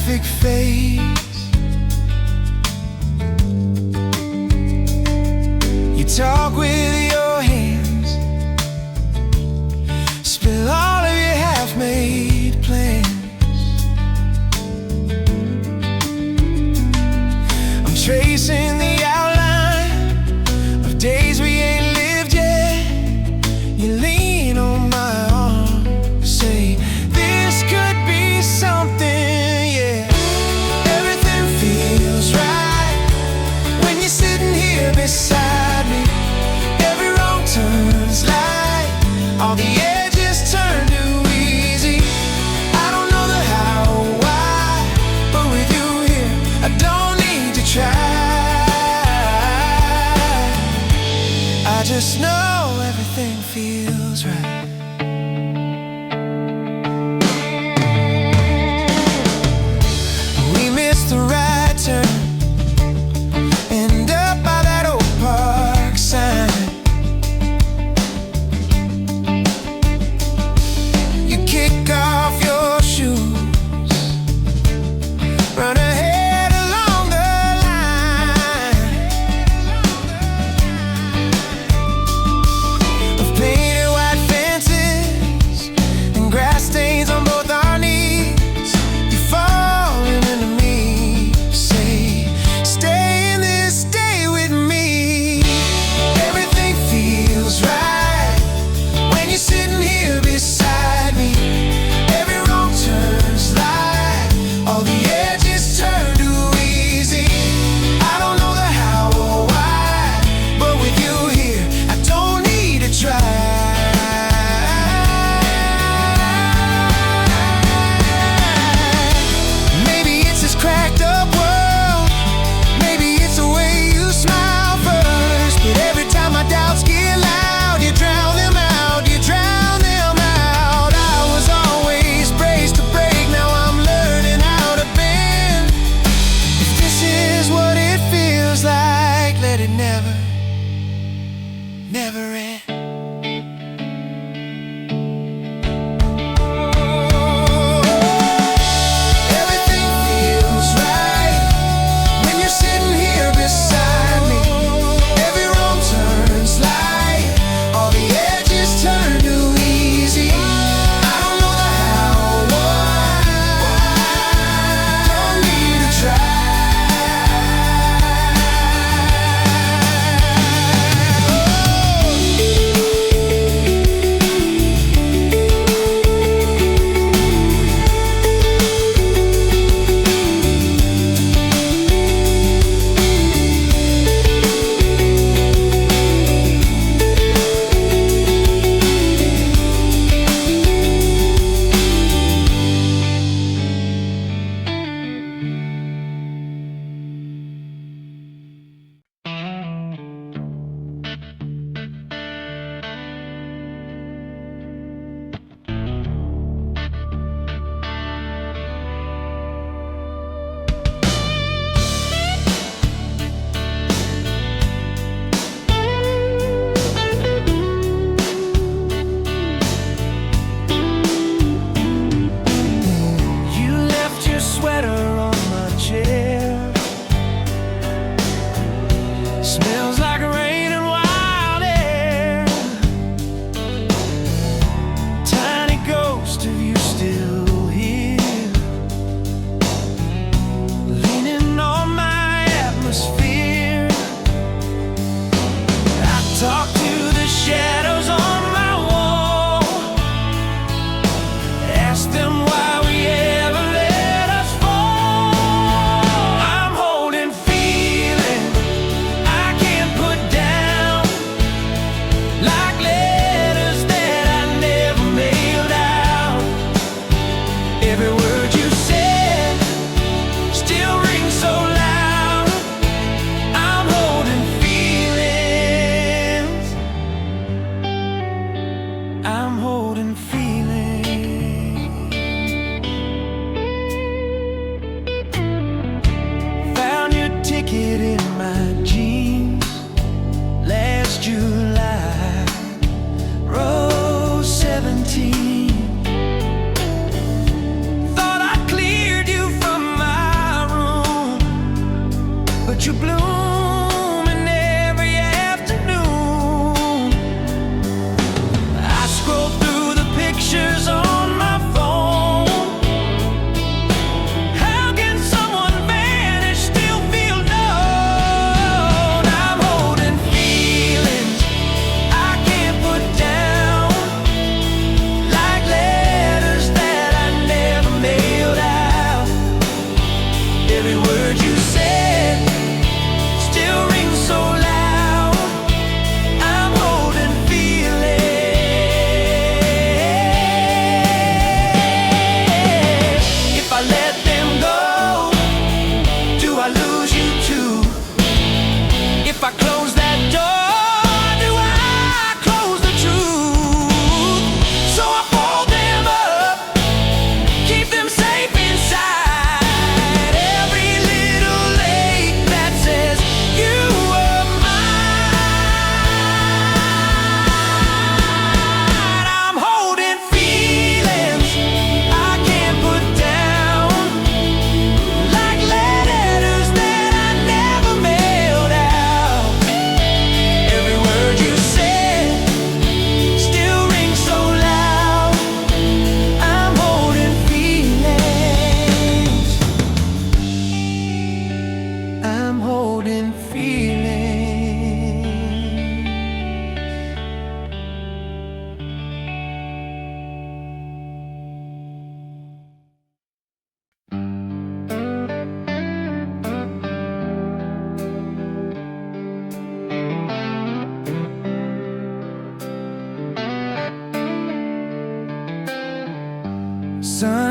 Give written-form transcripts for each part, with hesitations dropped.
traffic fades. You talk with your hands, spill all of your half-made plans. I'm tracing the outline of days we ain't lived yet. You lean on my arm, say this could be something, yeah. Everything feels right when you're sitting here beside me. Every wrong turns light, all the edges turn too easy. I don't know the how or why, but with you here, I don't need to try.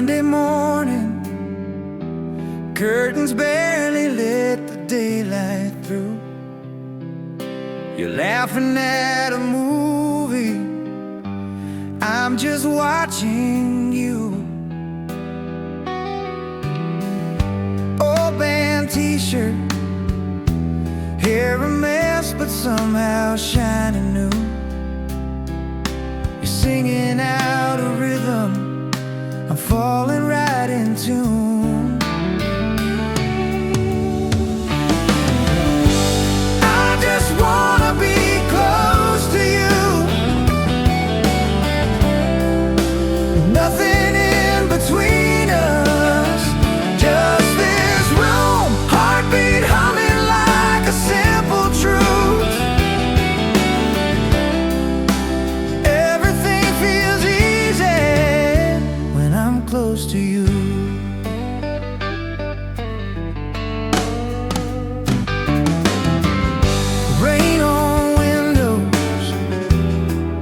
Monday morning, curtains barely let the daylight through. You're laughing at a movie, I'm just watching you. Old band t-shirt, hair a mess but somehow shining new. You're singing out a rhythm, I'm falling right in tune. I just wanna be close to you. Nothing in between us, just this room, heartbeat humming like a simple truth. Everything feels easy when I'm close to you. Rain on windows,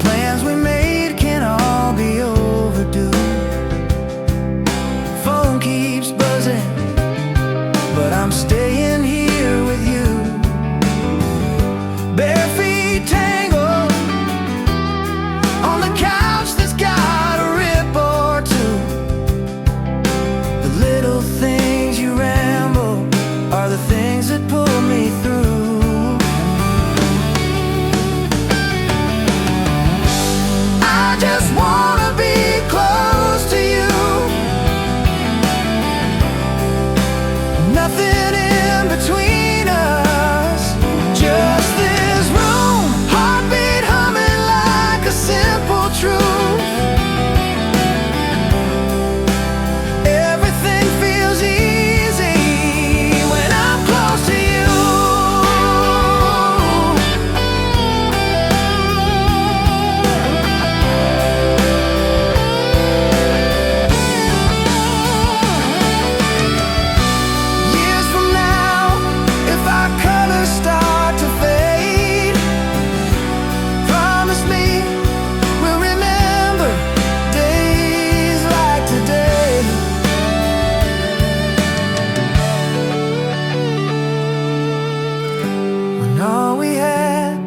plans we made can all be overdue. Phone keeps buzzing, but I'm staying here with you. Bare feet tangled on the couch that's got a rip or two. The little things you ramble are the things that pull me through. I just wanna be close to you. Nothing in between us, just this room, heartbeat humming like a simple truth. Everything feels easy when I'm close to you. Years from now, if our colors start to fade, promise me we'll remember days like today. When all we had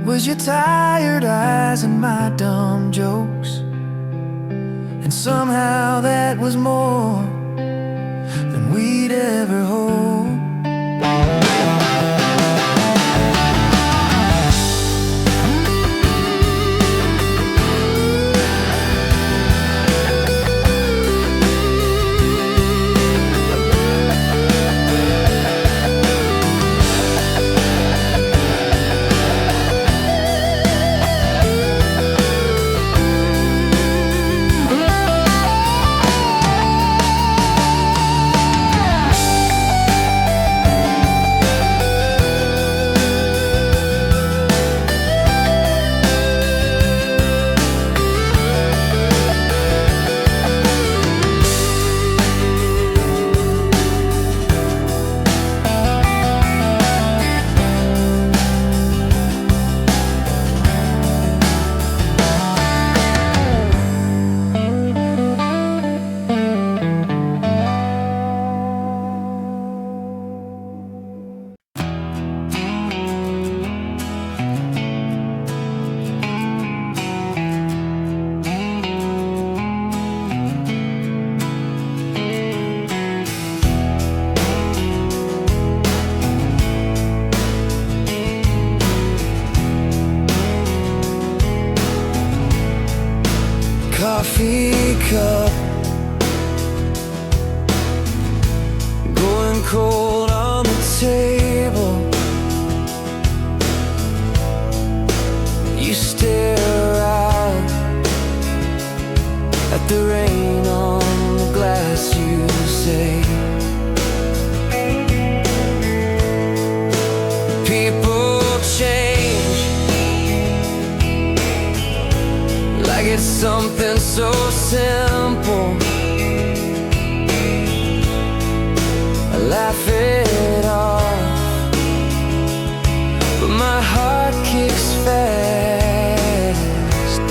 was your tired eyes and my dumb jokes, and somehow that was more than we'd ever hope. Coffee cup going cold on the table. You stare out at the rain on the glass, you say. People change like it's something so simple. I laugh it off, but my heart kicks fast.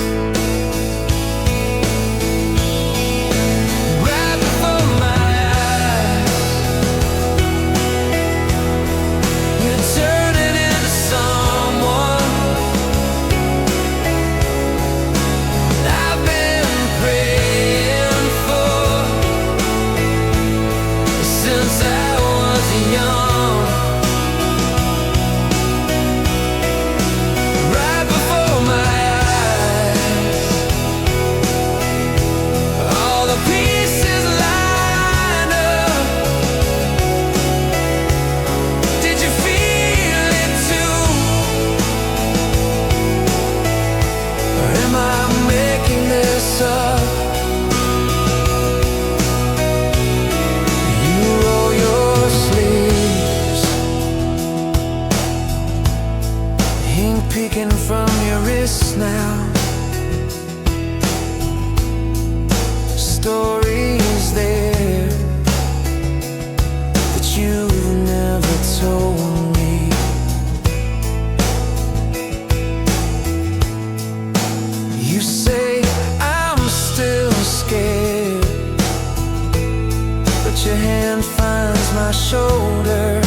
but your hand finds my shoulder.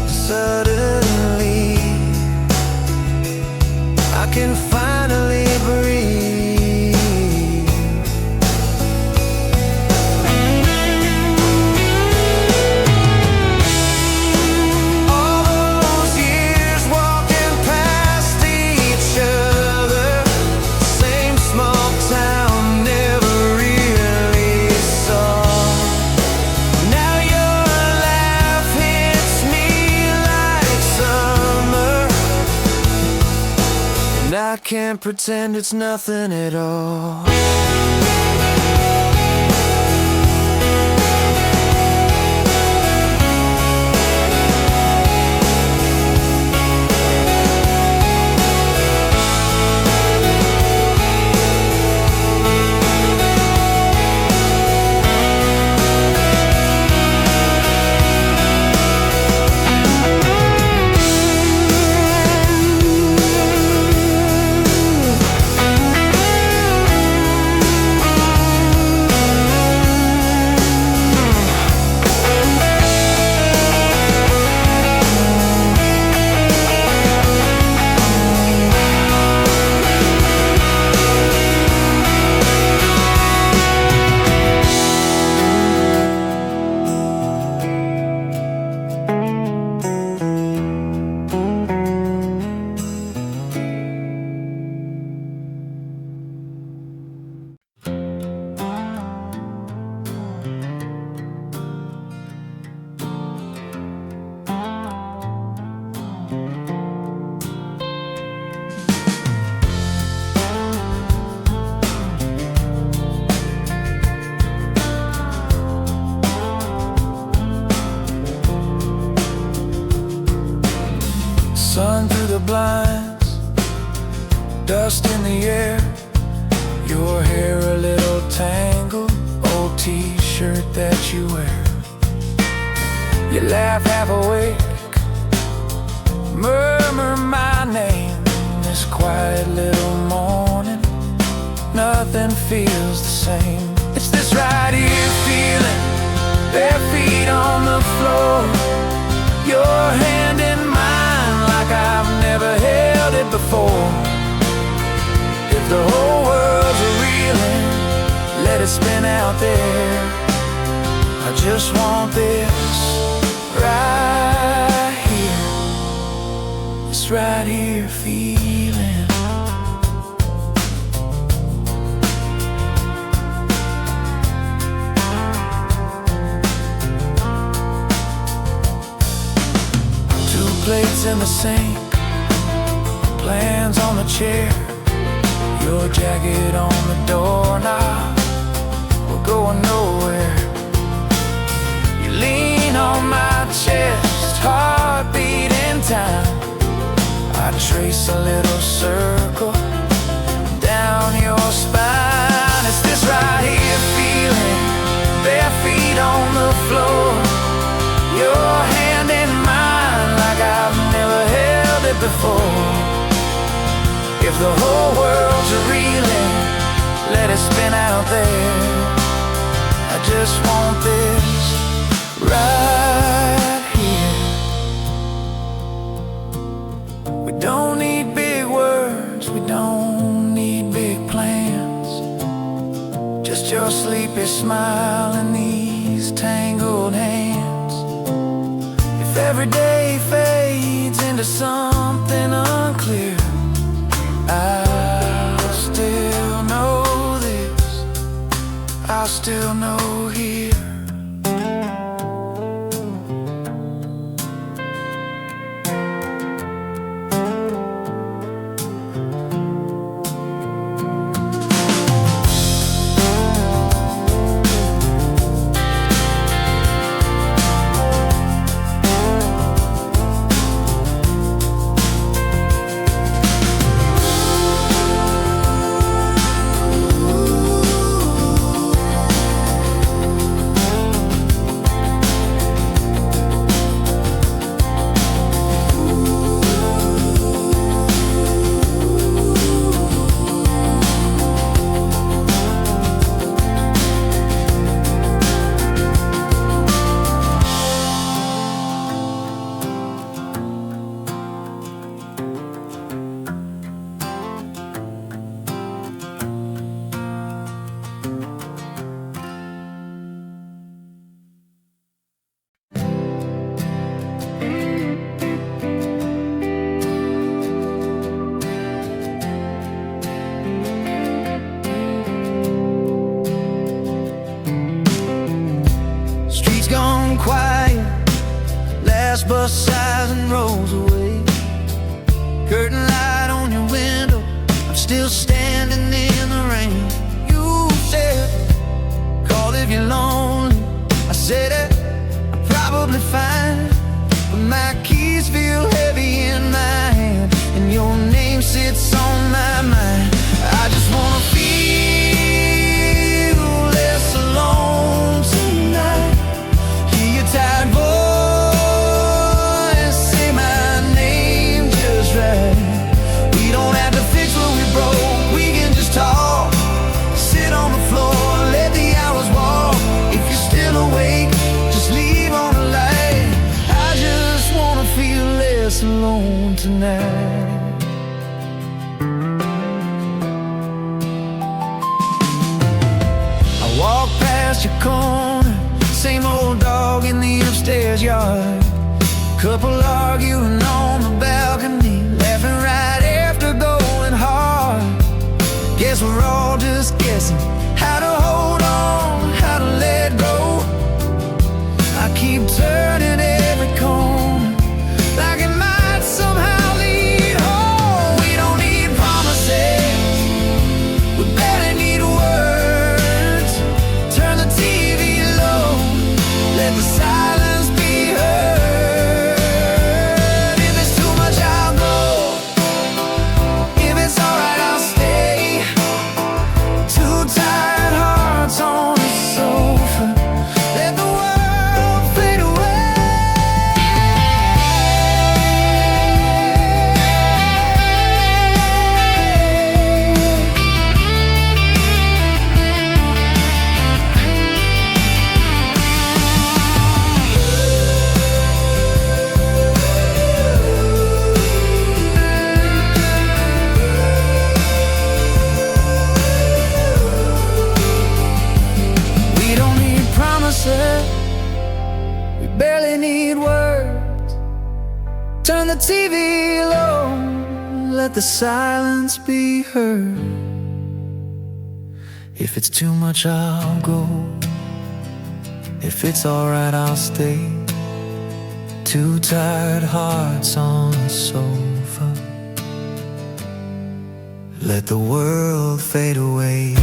Suddenly, I can finally breathe. All those years walking past each other, same small town, never really saw. Now your laugh hits me like summer, and I can't pretend it's nothing at all. Sun through the blinds, dust in the air, your hair a little tangled, old t-shirt that you wear. You laugh half awake, murmur my name, this quiet little morning, nothing feels the same. It's this right here feeling, bare feet on the floor, your hand in mine like I've never held it before. If the whole world's a reeling, let it spin out there. I just want this right here, this right here feeling. Two plates in the sink, plans on the chair, your jacket on the doorknob, we're going nowhere. You lean on my chest, heartbeat in time. I trace a little circle down your spine. It's this right here feeling, bare feet on the floor, your hand in mine like I've never held it before. If the whole world's a reeling, let it spin out there. I just want this right here. We don't need big words, we don't need big plans, just your sleepy smile and these tangled hands. If every day fades into something unclear, I'll still know this, I'll still know here. bus sighs and rolls away. Curtain light on your window, I'm still standing in the rain. You said, call if you're lonely. I said it, I'm probably fine, but my keys feel heavy in my hand, and your name sits on my mind. I just wanna feel less alone tonight. Hear your tired voice say my name just right. We don't have to fix what we broke, we can just talk. Sit on the floor, let the hours walk. If you're still awake, just leave on the light. I just wanna feel less alone tonight. I walk past your corner, same old dog in the upstairs yard. Couple arguing on the balcony, laughing right after going hard. Guess we're all just guessing how to hold on, how to let go. I keep turning every corner, like it might somehow lead home. We don't need promises, we barely need words. Turn the TV low, let the silence be heard. If it's too much, I'll go. If it's alright, I'll stay. Two tired hearts on the sofa, let the world fade away. We don't need promises, we barely need words. Turn the TV low, let the silence be heard. If it's too much, I'll go. If it's alright, I'll stay. Two tired hearts on the sofa, let the world fade away.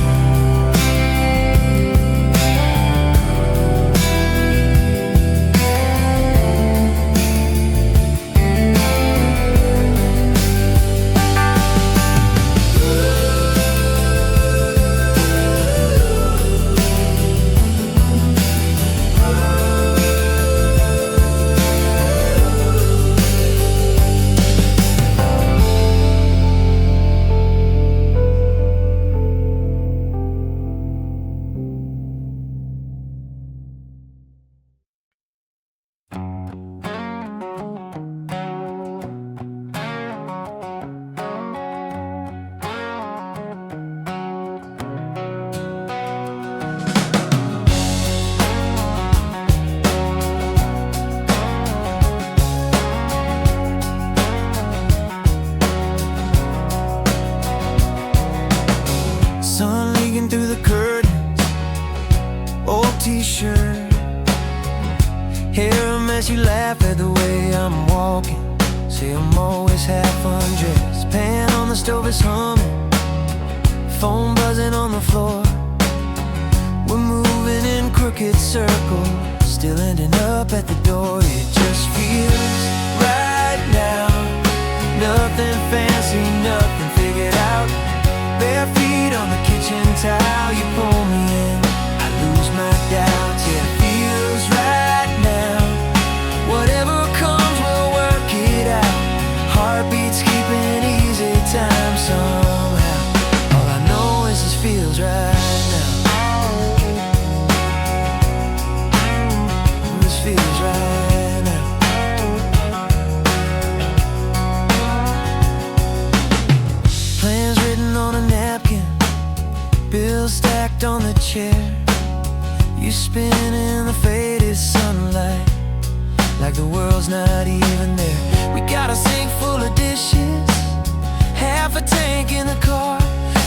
Sun leaking through the curtains, old t-shirt. Hair a mess, you laugh at the way I'm walking. Say I'm always half undressed. Pan on the stove is humming, phone buzzing on the floor. We're moving in crooked circles, still ending up at the door. It just feels right now. Nothing fancy, nothing figured out. Bare feet on the kitchen towel, you pull me in, I lose my doubts. Yeah, it feels right now. Whatever comes, we'll work it out. Heartbeats keeping easy time somehow. All I know is this feels right now. This feels right now. Plans written on a napkin, bills stacked on the chair. You spin in the faded sunlight, like the world's not even there. We got a sink full of dishes, half a tank in the car.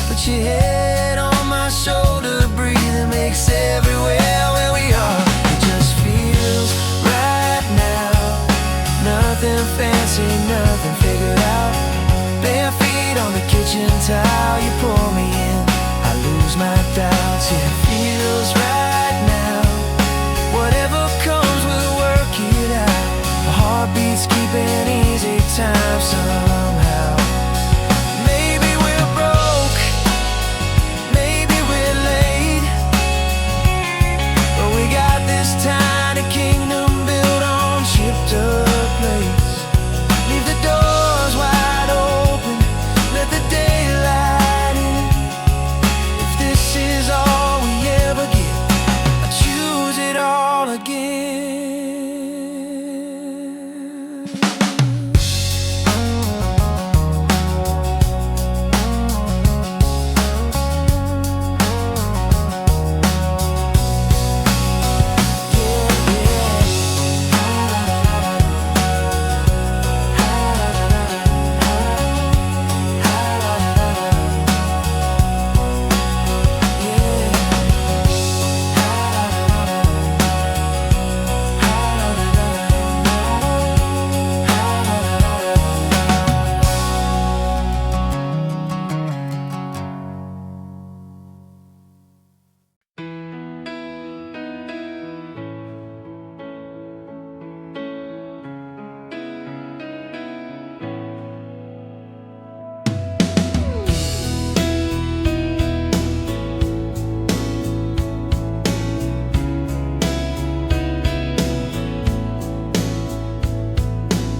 Put your head on my shoulder, breathing makes everywhere where we are. It just feels right now. See, it feels right now. Whatever comes, we'll work it out. Our heartbeats keeping easy time somehow. Maybe we're broke, maybe we're late, but we got this tiny kingdom built on chipped up plates. Leave the doors wide open, let the daylight in. If this is all we ever get, I choose it all again.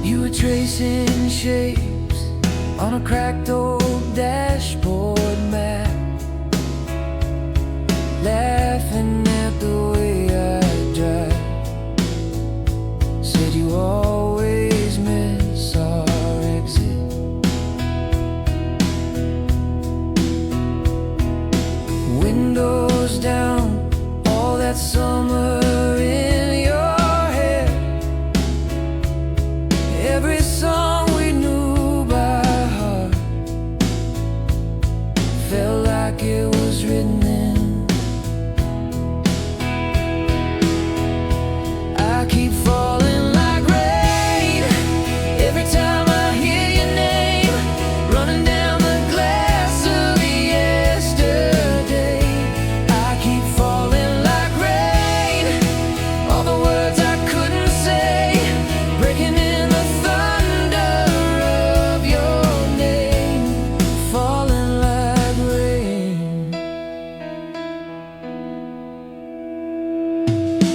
You were tracing shapes on a cracked old dashboard map, laughing at the way I drive. Said you always miss our exit. Windows down, all that summer in your hair. Every song we knew by heart felt like it was written in. I keep falling like rain every time I hear your name, running down the glass of yesterday. I keep falling like rain, all the words I couldn't say, breaking in the thunder of your name, falling like rain.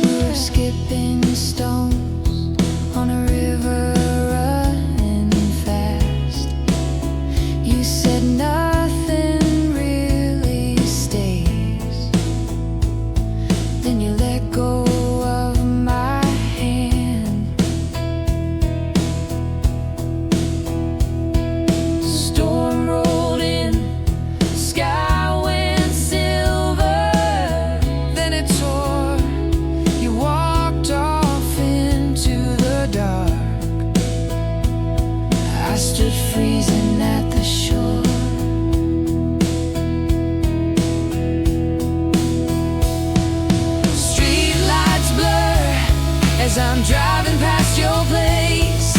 We're skipping stones on a river running fast. You said nothing really stays. Then you let go of my hand. Storm rolled in, sky went silver, then it tore. You walked off into the dark. I stood freezing at the shore. Street lights blur as I'm driving past your place.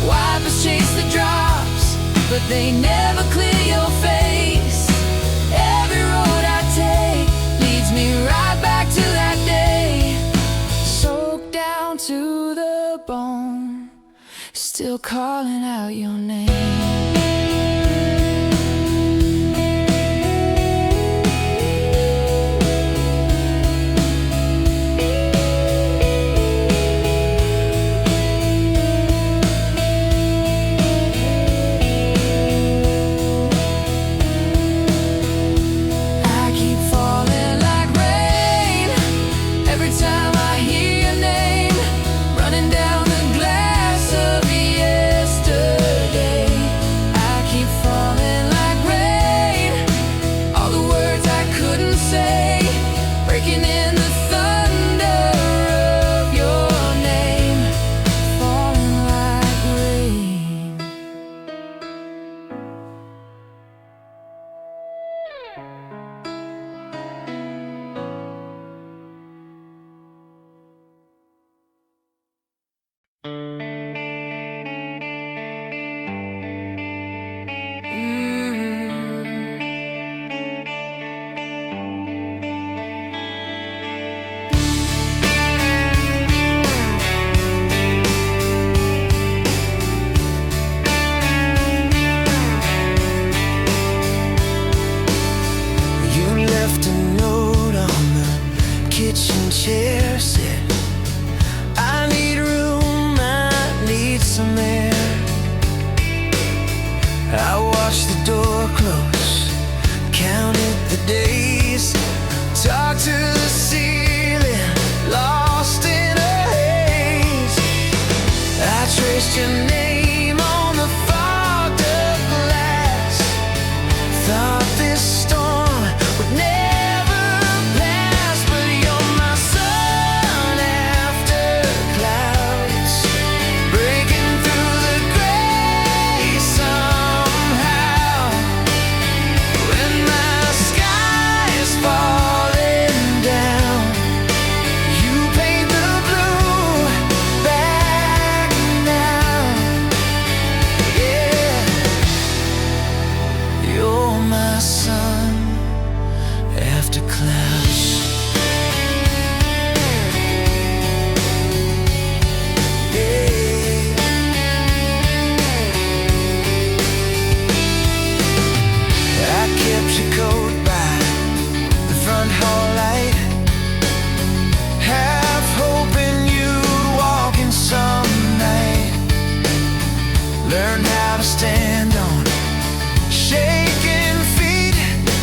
Wipers chase the drops, but they never clear your face. Every road I take leads me right back to that day, soaked down to the bone, still calling out your name. I keep falling like rain every time I hear your name, running down the glass of yesterday. I keep falling like rain, all the words I couldn't say, breaking in the thunder of your name, falling like rain. chair, said, I need room, I need some air. I watched the door close, counted the days, talked to the ceiling, lost in a haze. I traced your name on the fogged up glass, thought this storm would never pass, but you're my sun after clouds, breaking through the gray somehow. When my sky is falling down, you paint the blue back now. Yeah, you're my sun after clouds. Yeah. I kept your coat by the front hall light, half hoping you'd walk in some night. Learned how to stand on shaking feet,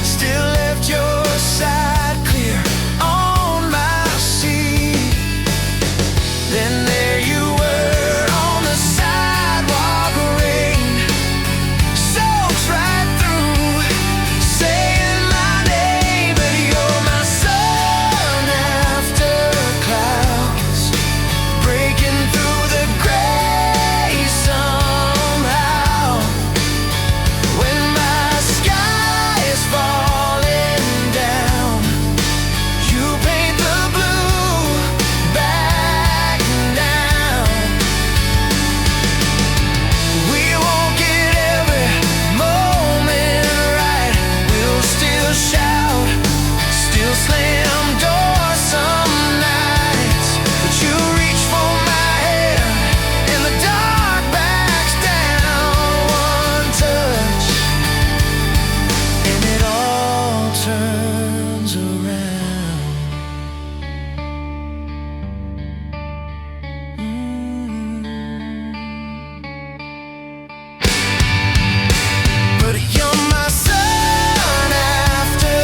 still left your side clear on my seat. Then there you were on the sidewalk, rain soaks right through, saying my name, but you're my sun after clouds, breaking through the gray somehow. When my sky is falling down, you paint the blue back now. We won't get every moment right, we'll still shout, still slam doors some nights, but you reach for my hand and the dark backs down one touch, and it all turns around. But you're my sun after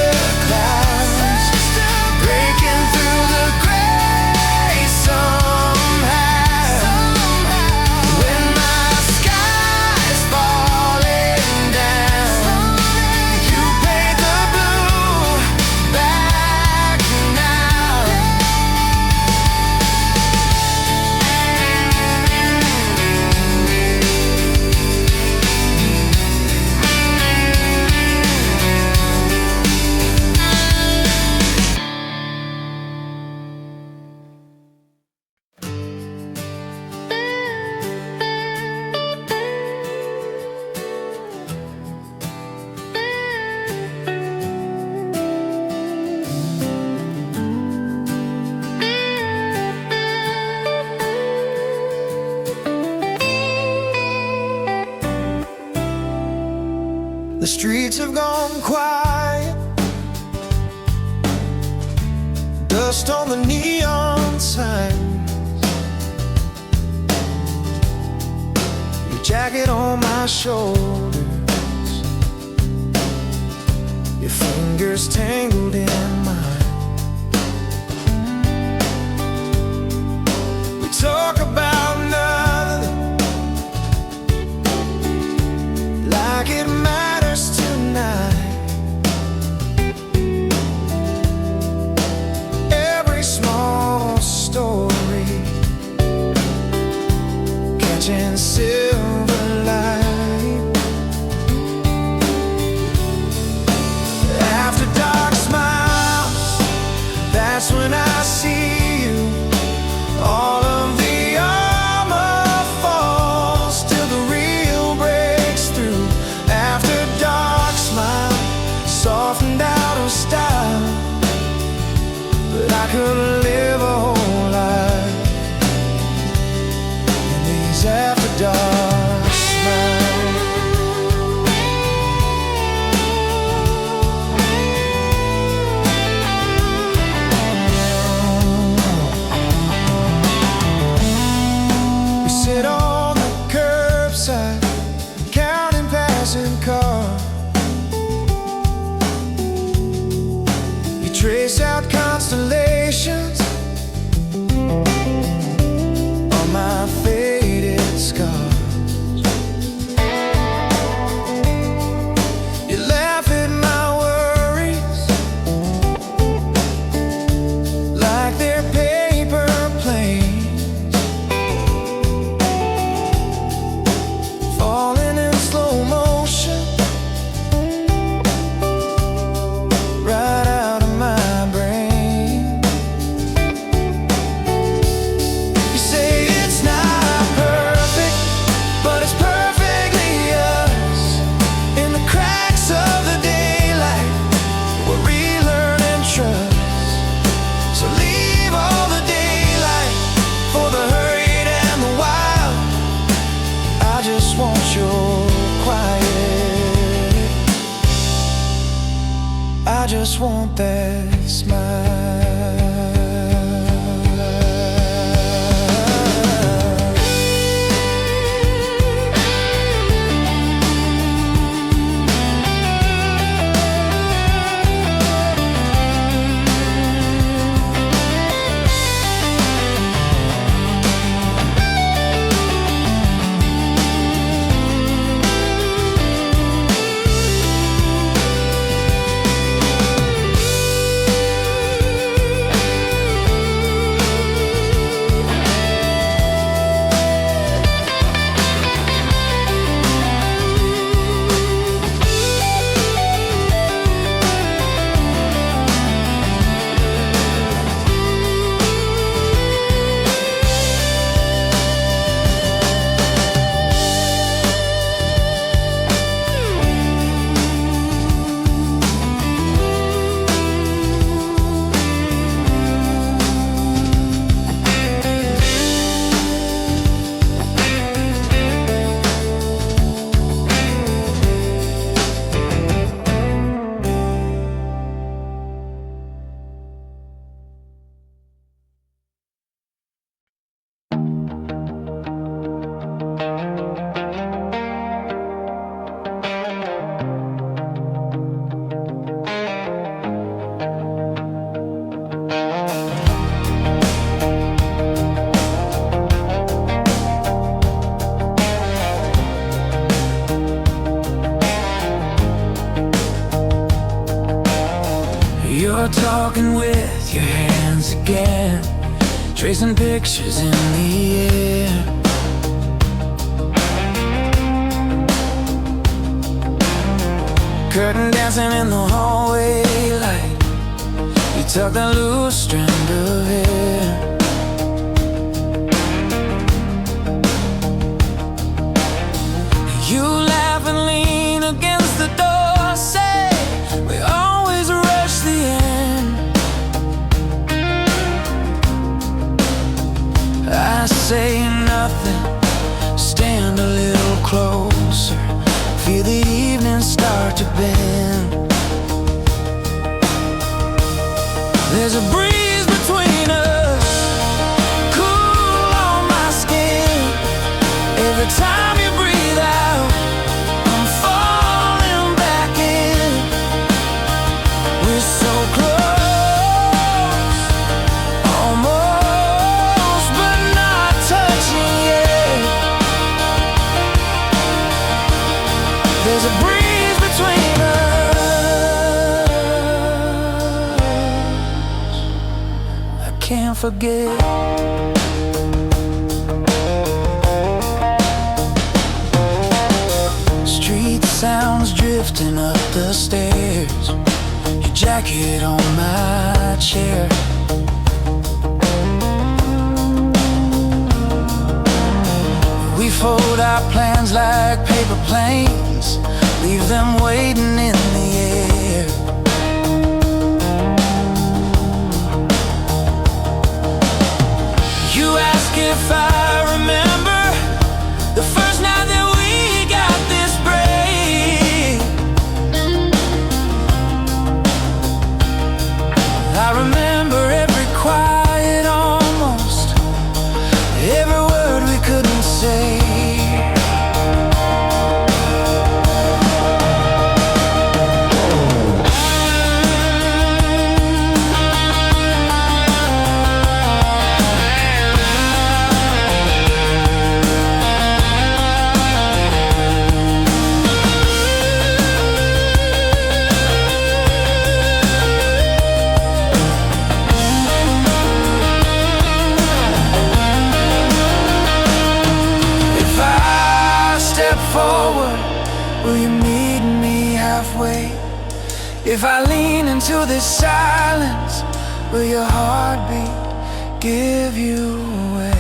clouds, breaking through the gray somehow. When my sky's falling down, you paint the blue back now. The streets have gone quiet, dust on the neon signs, your jacket on my shoulders, your fingers tangled in mine. We talk about nothing, like it matters tonight. Every small story catching silver light. After dark smiles, that's when I see you. All of the armor falls till the real breaks through. After dark smile, softened out of style, but I could live a whole life in these after dark smiles. want that smile. You're talking with your hands again, tracing pictures in the air. Curtain dancing in the hallway light, you tuck that loose strand of hair. You laugh and lean against the door, say we always rush the end. I say nothing, stand a little closer, feel the evening start to bend. There's a breeze between us, cool on my skin. Every time you breathe out, I'm falling back in. We're so close, almost, but not touching yet. There's a breeze between us, I can't forget. Street sounds drifting up the stairs, your jacket on my chair. We fold our plans like paper planes, leave them waiting in the air. You ask if I remember the first night that we got this break. I remember every quiet almost, every word we couldn't say. Forward, will you meet me halfway? If I lean into this silence, will your heartbeat give you away?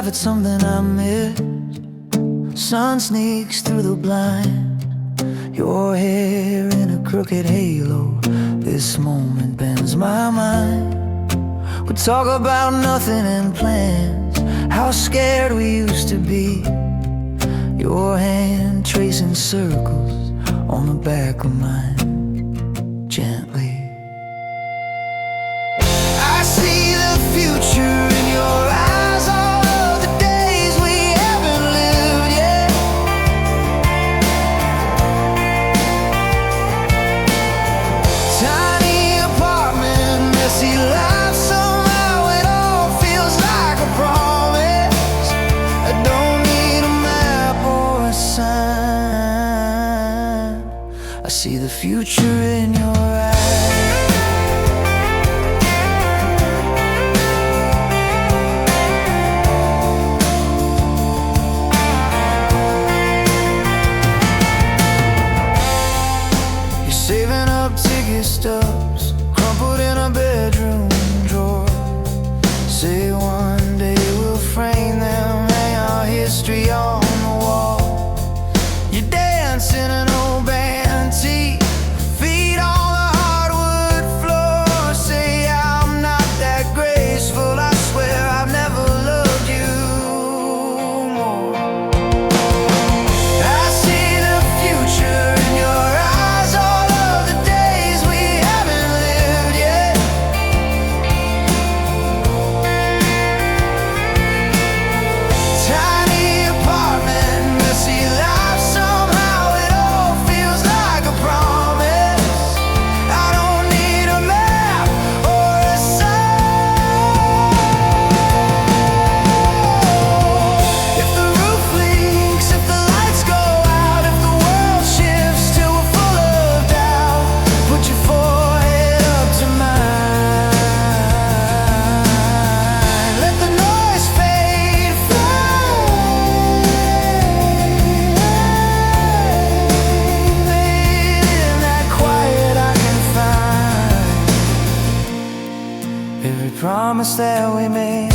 laugh at something I missed. Sun sneaks through the blind, your hair in a crooked halo. This moment bends my mind. We talk about nothing and plans, how scared we used to be. Your hand tracing circles on the back of mine, gently. I see the future in your eyes, all of the days we haven't lived yet. Tiny apartment, messy life, somehow it all feels like a promise. I don't need a map or a sign. I see the future in your eyes. Saving up ticket stubs, crumpled in a bedroom drawer. Say one day we'll frame them, hang our history on the wall. You dance in an old band tee, feet on the hardwood floor. Say I'm not that graceful, I swear I've never loved you more. I see the future in your eyes, all of the days we haven't lived yet. Tiny apartment, messy life, somehow it all feels like a promise. I don't need a map or a sign. If the roof leaks, if the lights go out, if the world shifts till we're full of doubt, put your forehead up to mine. Let the noise fade, fade in that quiet I can find. Every promise that we made.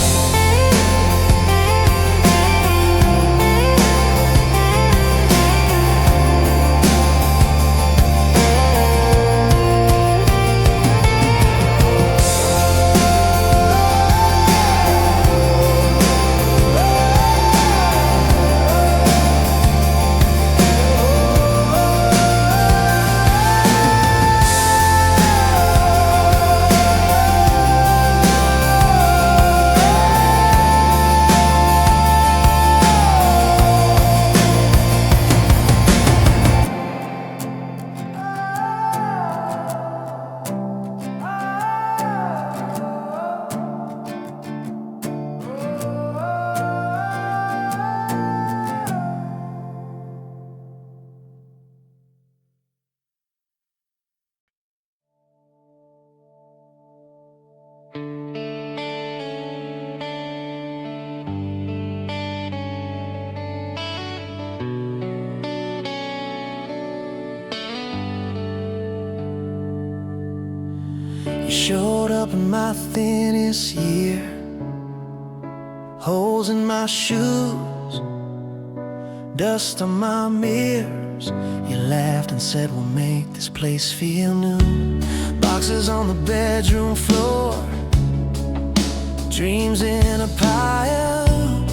You showed up in my thinnest year, holes in my shoes, dust on my mirrors. You laughed and said we'll make this place feel new. Boxes on the bedroom floor, dreams in a pile,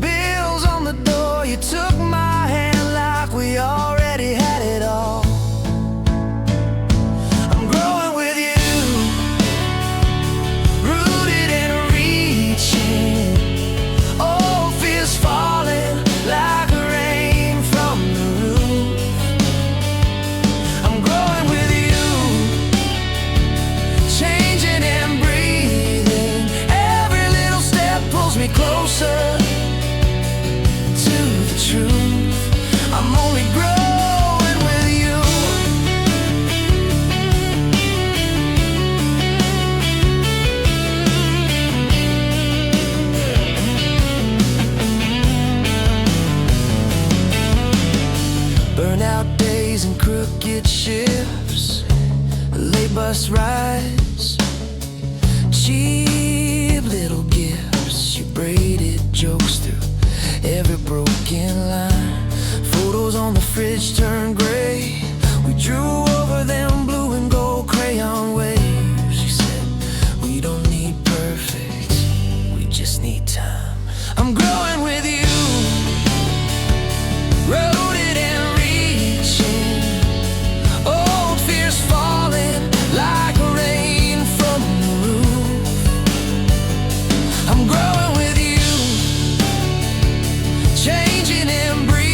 bills on the door. You took my hand like we already had it all. I'm growing with you, rooted and reaching. Old fears falling like rain from the roof. I'm growing with you, changing and breathing. Every little step pulls me closer to the truth. I'm only growing with you. Burnout days and crooked shifts, late bus rides, cheap little gifts. You braided fridge turned gray. We drew over them blue and gold crayon waves. She said, we don't need perfect, we just need time. I'm growing with you, rooted and reaching, old fears falling like rain from the roof. I'm growing with you, changing and breathing.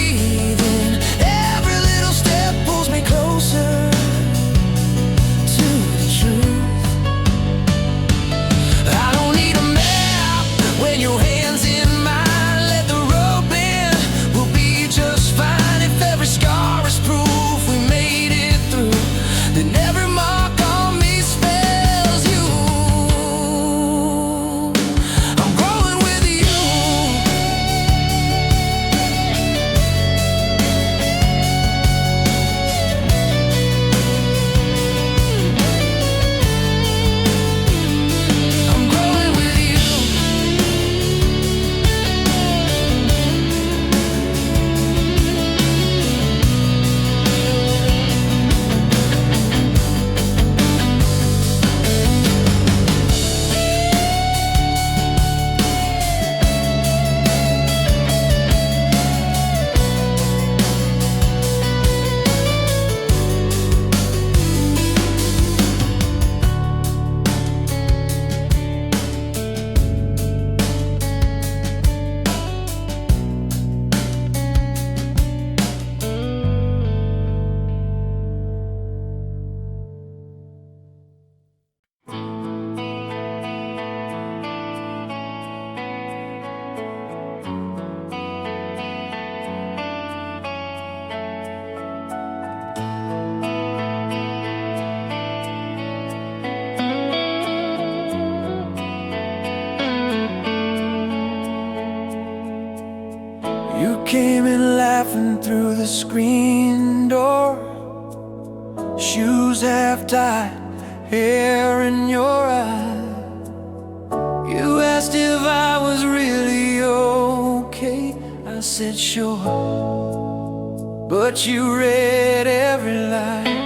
Every little step pulls me closer to the truth. I don't need a map when your hand's in mine. Let the road bend, we'll be just fine. If every scar is proof we made it through, then every mark on me spells you. I'm growing with you. I'm growing with you. You came in laughing through the screen door, shoes half tied, hair in your eyes. You asked if I was really okay. I said sure, but you read every line.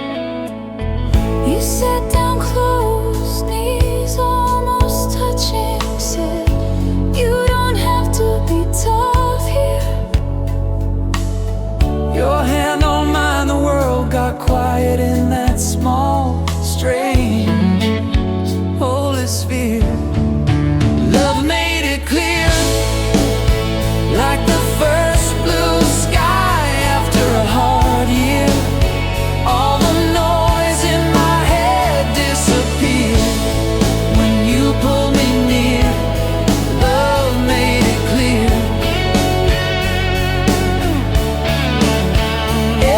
You sat down close, knees almost touching. Said, you don't have to be tough here. Your hand on mine, the world got quiet in that small, strange, holy sphere. Love made it clear, like the first blue sky after a hard year. All the noise in my head disappeared when you pulled me near. Love made it clear.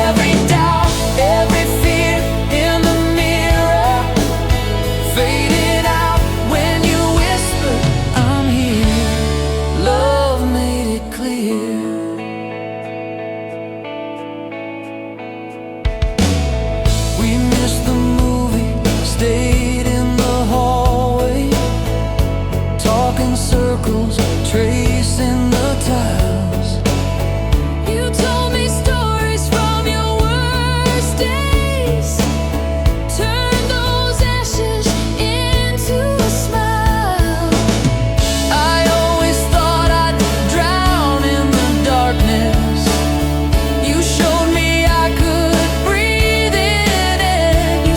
Every doubt, every fear in the mirror faded out when you whispered, I'm here. Love made it clear. We missed the movie, stayed in the hallway, talking circles, tracing the tiles. You told me stories from your worst days. Turn those ashes into a smile. I always thought I'd drown in the darkness. You showed me I could breathe in it. You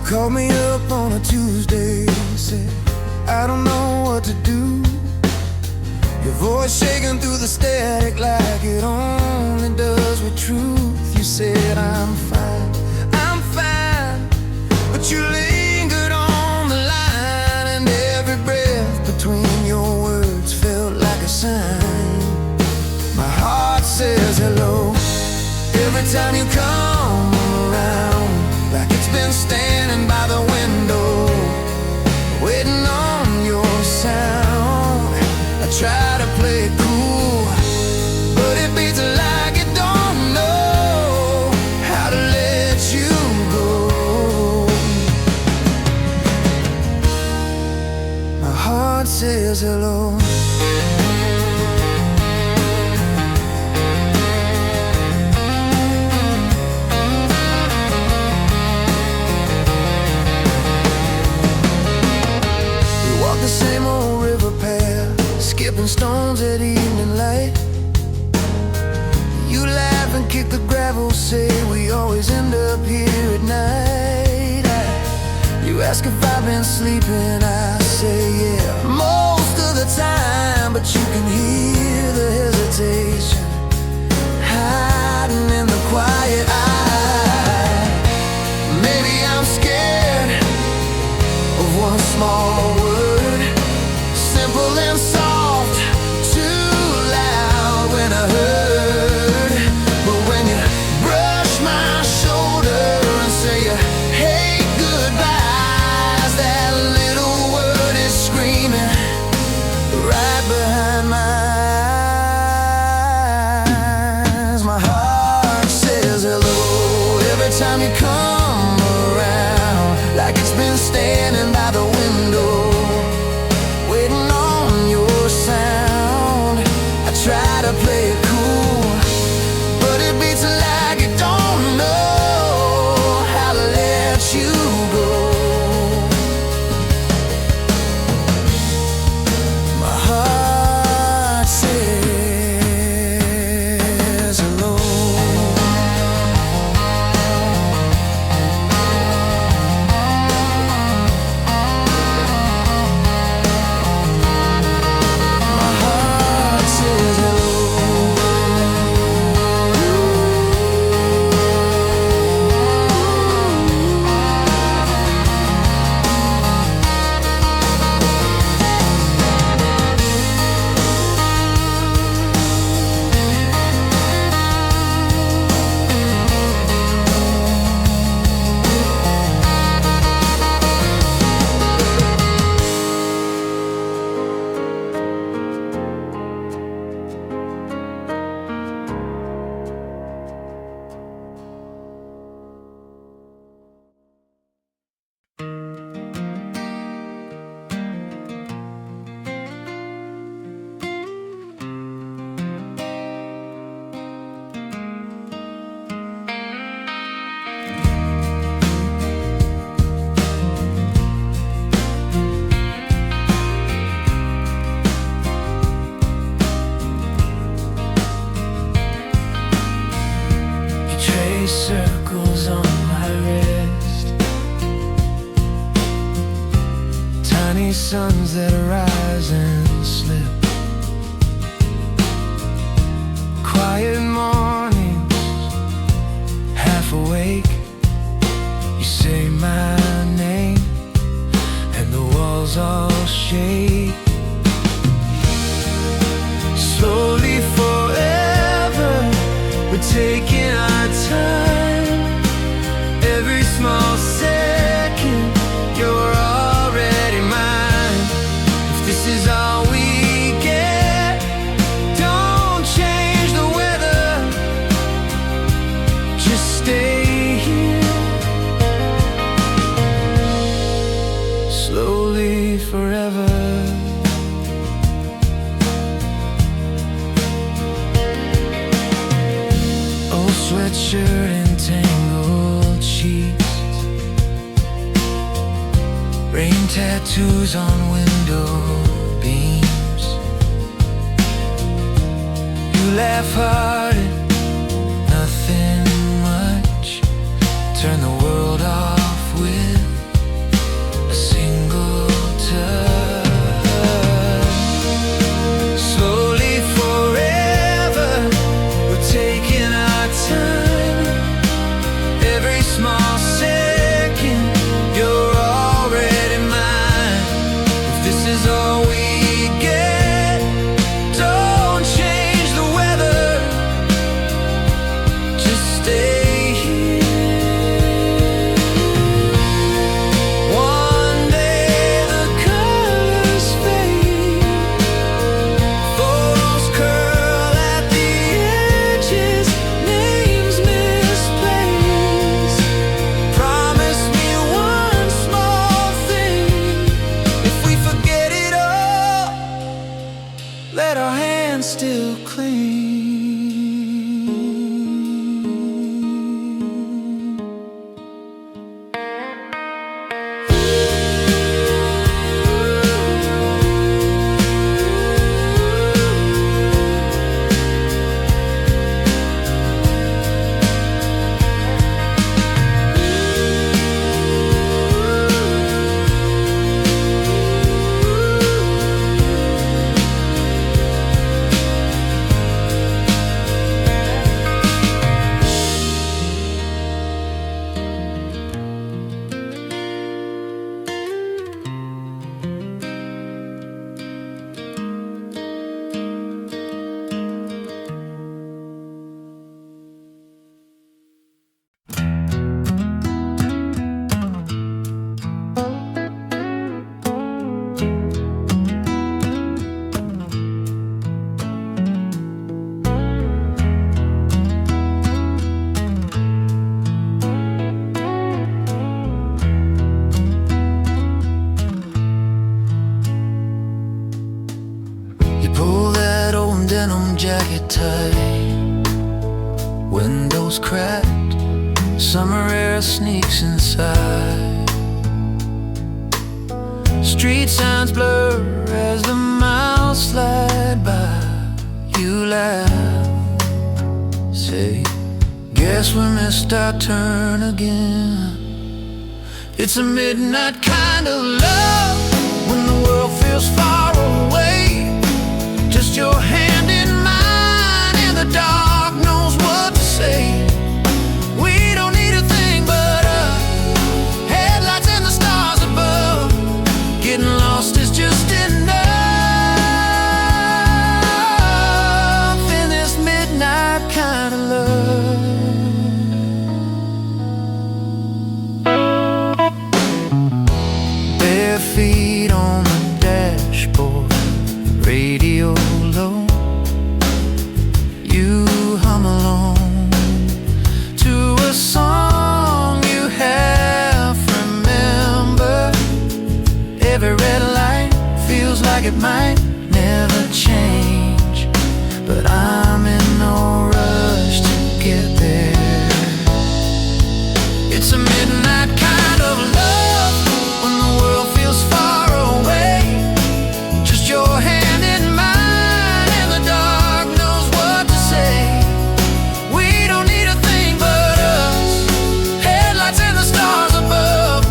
called me up on a Tuesday, said, I don't know what to do. Your voice shaking through the static like it only does with truth. You said, I'm fine, but you lingered on the line, and every breath between your words felt like a sign. My heart says hello every time you come around, like it's been standing by the window, waiting on your sound. I try to play it cool, but it beats like it don't know how to let you go. My heart says hello. Same old river path, skipping stones at evening light. You laugh and kick the gravel, say we always end up here at night. You ask if I've been sleeping, I say yeah, most of the time, but you can hear the hesitation hiding in the quiet eye. Maybe I'm scared of one small word, simple and soft, too loud when I heard. But when you brush my shoulder and say you hate goodbyes, that little word is screaming right behind my eyes. My heart says hello every time you come around, like it's been standing by the window, waiting on your sound. I try to play it cool, but it beats like it don't know how to let you go. My heart says hello. Circles on my wrist, tiny suns that rise and slip, quiet mornings, half awake. You say my name and the walls all shake. Slowly forever, we're taking our time. Every small second, you're already mine. If this is all we get, don't change the weather, just stay here. Slowly forever. Sweatshirt and tangled sheets, rain tattoos on window beams. You laugh hard at nothing much, turn the world off with Jacket tight, windows cracked, summer air sneaks inside. Street signs blur as the miles slide by. You laugh, say, guess we missed our turn again. It's a midnight kind of love when the world feels far away. Just your hand in mine and the dark knows what to say. We don't need a thing but headlights and the stars above. Getting lost is just enough in this midnight kind of love. Bare feet on the dashboard, radio low, you hum along to a song you half remember. Every red light feels like it might never change, but I'm in no rush to get there. It's a midnight kind of love when the world feels far away. Just your hand in mine and the dark knows what to say. We don't need a thing but us, headlights and the stars above.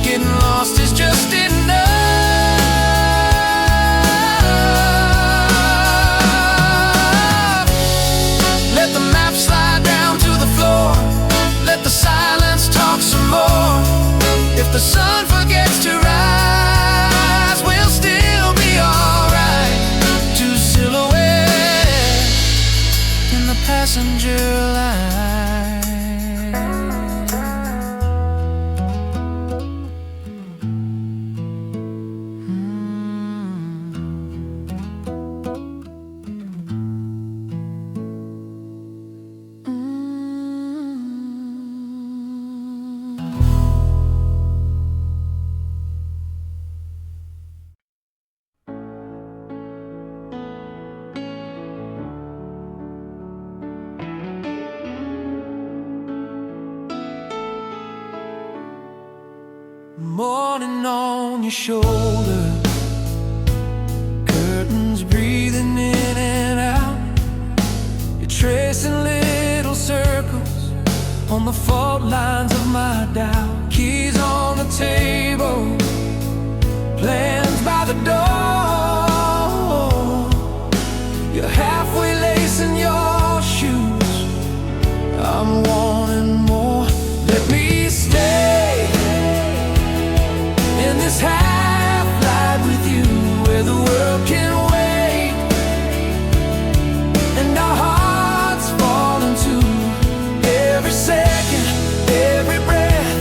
Getting lost is just enough. Let the map slide down to the floor, let the silence talk some more. If the sun forgets to rise, we'll still be alright. Two silhouettes in the passenger line. Morning on your shoulder, curtains breathing in and out. You're tracing little circles on the fault lines of my doubt. Keys on the table, plans by the door. You're halfway lacing your shoes. I'm wanting more. Let me stay in this half light with you, where the world can wait and our hearts fall into every second, every breath.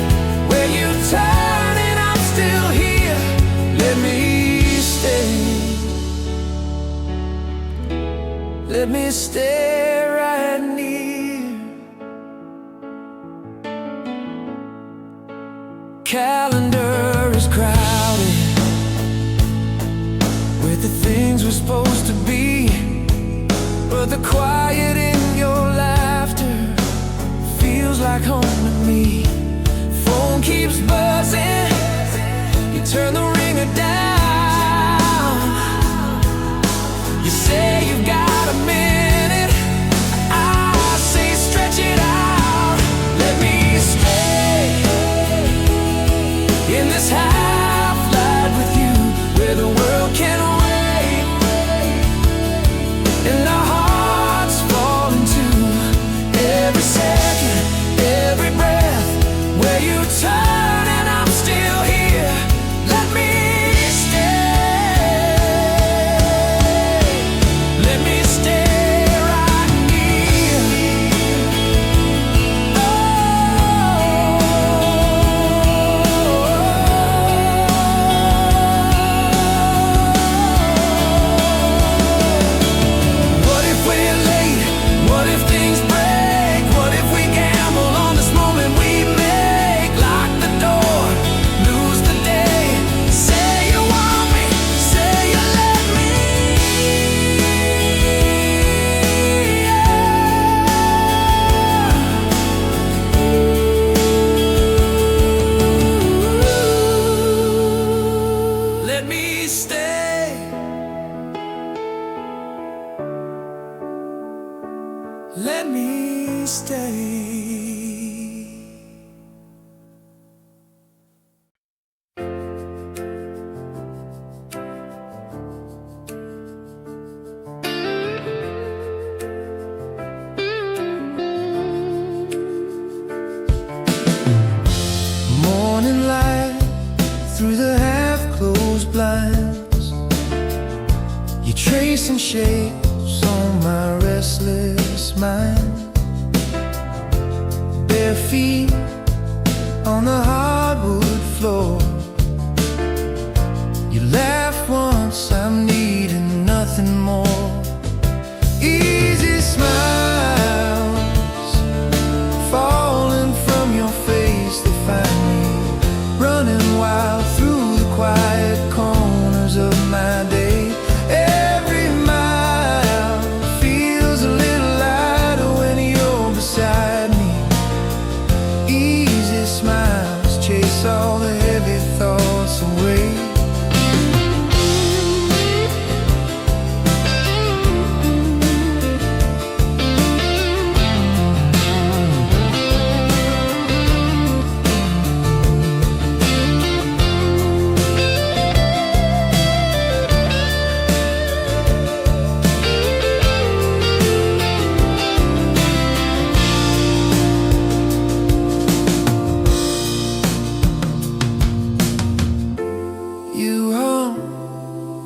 Where you turn and I'm still here. Let me stay. Let me stay right near. Calendar is crowded with the things we're supposed to be, but the quiet in your laughter feels like home to me. Phone keeps buzzing, you turn the ringer down. You say you've got a minute, I say stretch it out. Let me stay in this half light with you, where the world can wait and our hearts fall into every second, every breath. shapes on my restless mind. Bare feet on the hardwood floor. You laugh once, I'm needing nothing more. Easy smiles falling from your face, they find me running wild through the quiet corners of my day. Every mile feels a little lighter when you're beside me. Easy smiles chase all the heavy thoughts away.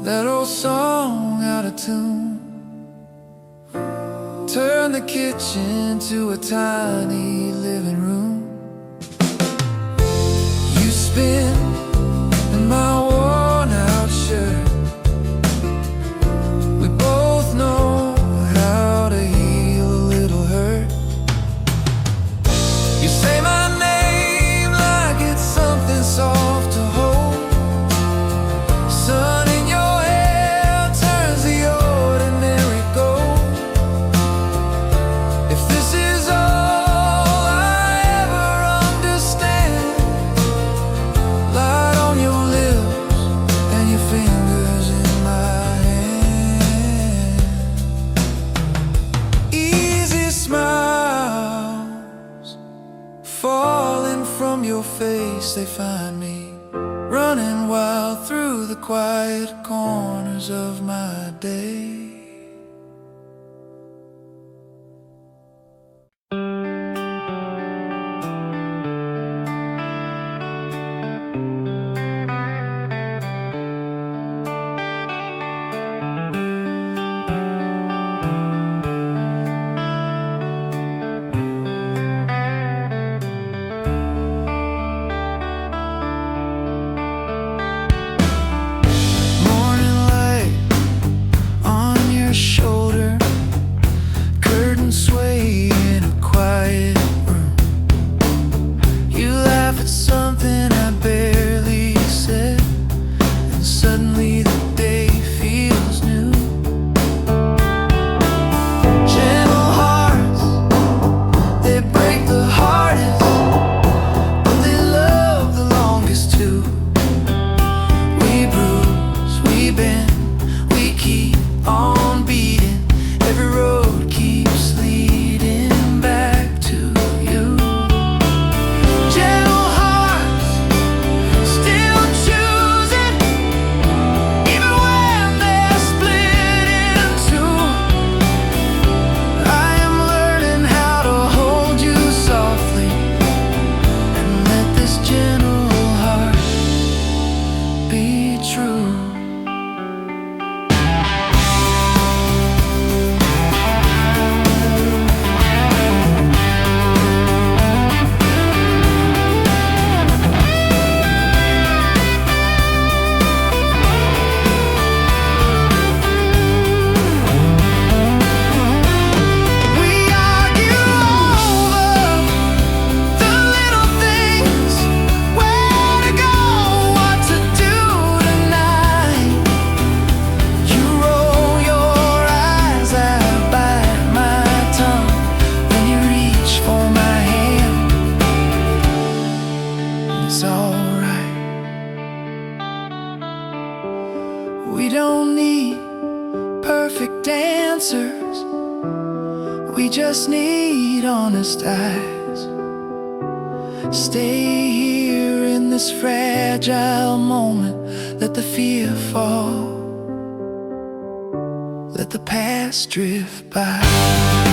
That old song out of tune. Turn the kitchen to a tiny living room. You spin in my worn out shirt. We both know how to heal a little hurt. You say my name like it's something soft to hold. Sun falling from your face, they find me running wild through the quiet corners of my day. We don't need perfect answers. We just need honest eyes. Stay here in this fragile moment. Let the fear fall. Let the past drift by.